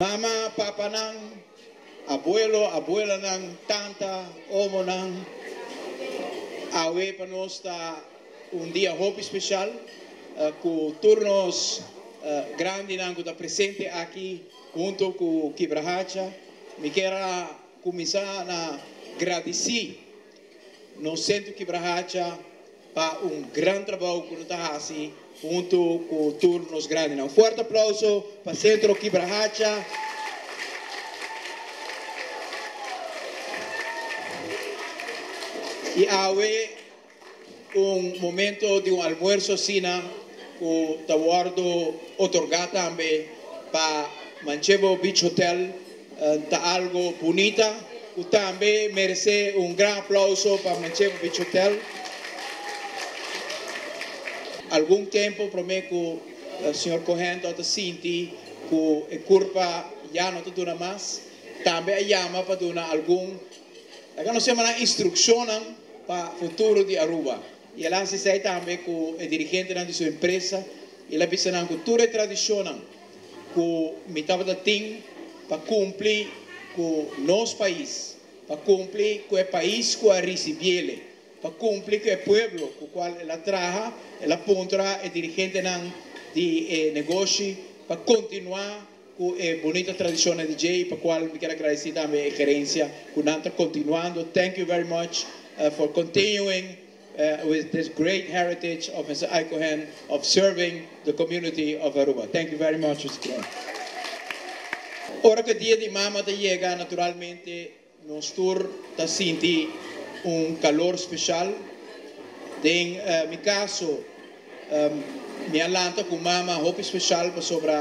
Mama, papa nang, abuelo, abuela nang, tanta, omo nang, awe para nós está dia muito especial, com turnos grandes nang que está presente aqui junto com Quibrahacha. Me quero começar a agradecer no Centro Quibrahacha para grande trabalho que está fazendo junto com turnos grandes. Um forte aplauso para o Centro Quibrahacha. E awe momento de almuerzo cena que está guardo otorgado também para Manchevo Beach Hotel, está algo bonita, que também merece grande aplauso para Manchevo Beach Hotel. Algum tempo prometo que o senhor Cohen está sentindo que a curva já não está dando mais, também chama para dar algum, não se chama instrução para o futuro de Aruba. E ela se sai também com o dirigente de sua empresa, e ela pensa que toda a tradição que me estava dando para cumprir com o nosso país, para cumprir com o país que recebeu, para cumprir com o povo com o qual ela trabalha, ela pontra o dirigente de negócio, para continuar com a bonita tradição de DJ, para a qual me quero agradecer também a gerência, que está continuando. Thank you very much for continuing with this great heritage of Mr. Cohen of serving the community of Aruba. Thank you very much, Mr. Cohen. Ora que o dia de mama chega, naturalmente, nós está sentindo calor especial. Em meu caso, minha lanta com mama muito especial para sobre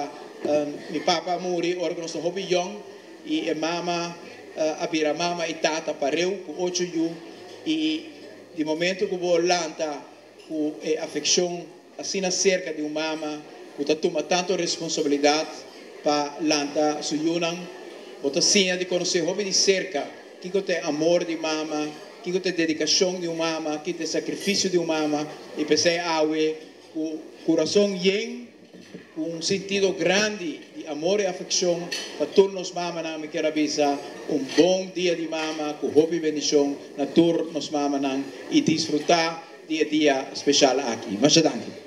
meu papa muri, ora que nós estamos muito young, e a mama, a bira mama e tata pareu com 8 anos, e de momento que vou lanta com a afeição assim cerca de uma mama, que está tomando tanto responsabilidade para lanta suyunang, bota sim de conhecer hobby de cerca, que tem amor de mama, que tem dedicação de uma mama, que tem sacrifício de uma mama, e pensei awe com coração yen, com sentido grande de amor e afeição para todos os mamas na me quero avisar bom dia de mama com hobby e bendição na todos os mamas e desfrutar dia especial aqui. Mas danke.